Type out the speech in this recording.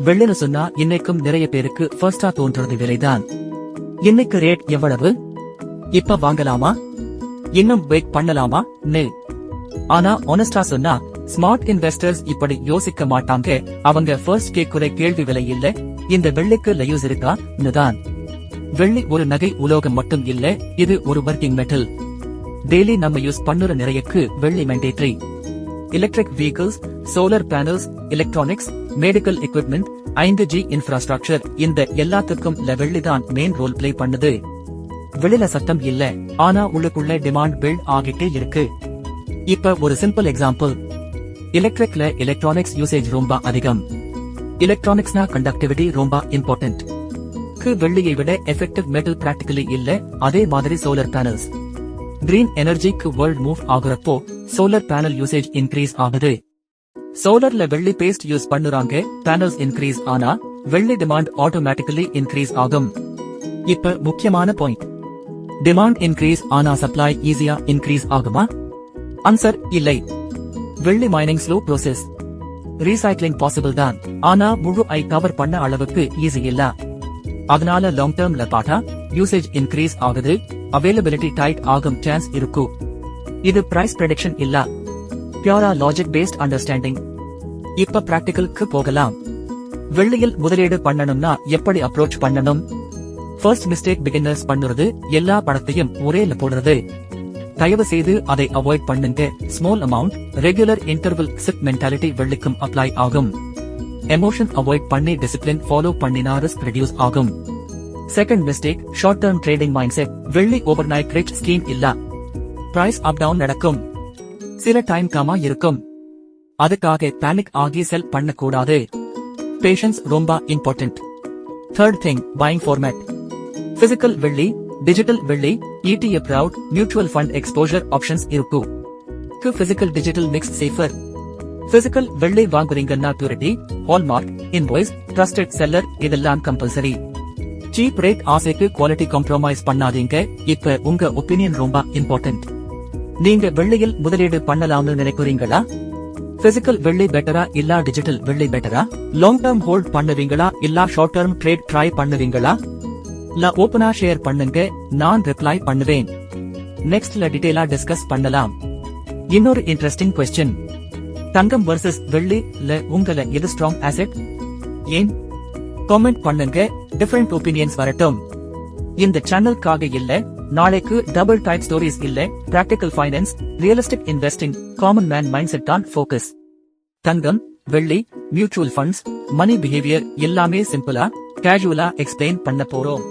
வெள்ளின்னு சொன்னா இன்னைக்கும் நிறைய பேருக்கு ஃபர்ஸ்டா தோன்றது விலைதான். இன்னைக்கு ரேட் எவ்வளவு? இப்ப வாங்கலாமா? இன்னும் வெயிட் பண்ணலாமா? ஆனா ஆனஸ்டா சொன்னா ஸ்மார்ட் இன்வெஸ்டர்ஸ் இப்படி யோசிக்க மாட்டாங்க. அவங்க ஃபர்ஸ்ட் கேக்குற கேள்வி விலை இல்ல, இந்த வெள்ளிக்கு யூஸ் இருக்கா தான். வெள்ளி ஒரு நகை உலோகம் மட்டும் இல்ல, இது ஒரு வர்க்கிங் மெட்டல். டெய்லி நம்ம யூஸ் பண்ணுற நிறையக்கு வெள்ளி mandatory. Electric vehicles, solar panels, electronics, medical equipment, 5G infrastructure, இந்த எல்லாத்துக்கும் வெள்ளிதான் மெயின் ரோல் பிளே பண்ணுது. வெளியில சத்தம் இல்ல, ஆனா உள்ளுக்குள்ள டிமாண்ட் பில்ட் ஆகிட்டே இருக்கு. இப்ப ஒரு சிம்பிள் எக்ஸாம்பிள். எலக்ட்ரிக்ல எலக்ட்ரானிக்ஸ் யூசேஜ் ரொம்ப அதிகம். எலக்ட்ரானிக்ஸ்னா கண்டக்டிவிட்டி ரொம்ப இம்பார்ட்டன்ட். வெள்ளியை விட எஃபெக்டிவ் மெட்டல் பிராக்டிகலி இல்ல. அதே மாதிரி சோலார் பேனல்ஸ். கிரீன் எனர்ஜிக்கு வேர்ல்ட் மூவ் ஆகுறப்போ சோலார் பேனல் யூசேஜ் இன்க்ரீஸ் ஆகுது. சோலார்ல வெள்ளி பேஸ்ட் யூஸ் பண்ணுறாங்க. பேனல்ஸ் இன்க்ரீஸ் ஆனா வெள்ளி டிமாண்ட் ஆட்டோமேட்டிக்கலி இன்க்ரீஸ் ஆகும். இப்ப முக்கியமான பாயிண்ட். டிமாண்ட் இன்க்ரீஸ் ஆனா சப்ளை ஈஸியா இன்க்ரீஸ் ஆகுமா? ஆன்சர் இல்லை. வெள்ளி mining slow process. Recycling possible தான், ஆனா முழு கவர் பண்ண அளவுக்கு ஈஸி இல்ல. அதனால லாங் டர்ம்ல பார்த்தா யூசேஜ் இன்க்ரீஸ் ஆகுது, அவைலபிலிட்டி டைட் ஆகும் சான்ஸ் இருக்கு. இது பிரைஸ் ப்ரெடிக்ஷன் இல்ல, பியூரா லாஜிக் பேஸ்ட் அண்டர்ஸ்டாண்டிங். இப்ப பிராக்டிகலுக்கு போகலாம். வெள்ளியில் முதலீடு பண்ணணும்னா எப்படி அப்ரோச் பண்ணணும்? ஃபர்ஸ்ட் மிஸ்டேக் பிகினர்ஸ் பண்ணுறது எல்லா பணத்தையும் ஒரே போடுறது. தயவு செய்து அதை அவாய்ட் பண்ணுங்க. Small amount, regular interval sip mentality வெள்ளிக்கும் அப்ளை ஆகும். எமோஷன் அவாய்ட் பண்ணி டிசிப்ளின் ஃபாலோ பண்ணினா ரிஸ்க் ரெடியூஸ் ஆகும். Second mistake, short term trading mind set. வெள்ளி ஓவர் நைட் ரிச் ஸ்கீம் இல்ல. பிரைஸ் அப் டவுன் நடக்கும், சில டைம் காமா இருக்கும். அதுக்காக பேனிக் ஆகி செல் பண்ணக்கூடாது. பேஷன்ஸ் ரொம்ப important. Third thing, buying format. Physical வெள்ளி, டிஜிட்டல் வெள்ளி, ETF route, mutual fund exposure options இருக்கு. Physical digital mix safer. Physical வெள்ளி வாங்குறீங்கன்னா purity, hallmark, invoice, trusted seller இதெல்லாம் கம்பல்சரி. சீப் ரேட் ஆசைக்கு குவாலிட்டி காம்ப்ரமைஸ் பண்ணாதீங்க. இப்ப உங்க ஒப்பீனியன் ரொம்ப இம்பார்ட்டன்ட். நீங்க வெள்ளியில் முதலீடு பண்ணலாம்னு நினைக்கிறீங்களா? பிசிக்கல் வெள்ளி பெட்டரா இல்ல டிஜிட்டல் வெள்ளி பெட்டரா? லாங் டர்ம் ஹோல்ட் பண்ணுவீங்களா இல்ல ஷார்ட் டர்ம் ட்ரேட் ட்ரை பண்ணுவீங்களா? ஓபனா ஷேர் பண்ணுங்க, நான் ரிப்ளை பண்ணுவேன். நெக்ஸ்ட்ல டீடைலா டிஸ்கஸ் பண்ணலாம். இன்னொரு இன்ட்ரெஸ்டிங் क्वेश्चन. தங்கம் வர்சஸ் வெள்ளி உங்கள எது ஸ்ட்ராங் அசெட்? ஏன்? காமெண்ட் பண்ணுங்க. டிஃபரெண்ட் ஒப்பீனியன்ஸ் வரட்டும். இந்த சேனலுக்காக இல்ல, நாளைக்கு டபுள் டைப் ஸ்டோரிஸ் இல்ல, practical finance, realistic investing, common man mind set தான் ஃபோக்கஸ். தங்கம், வெள்ளி, மியூச்சுவல் ஃபண்ட்ஸ், மணி பிஹேவியர் எல்லாமே சிம்பிளா கேஷுவலா எக்ஸ்பிளைன் பண்ண போறோம்.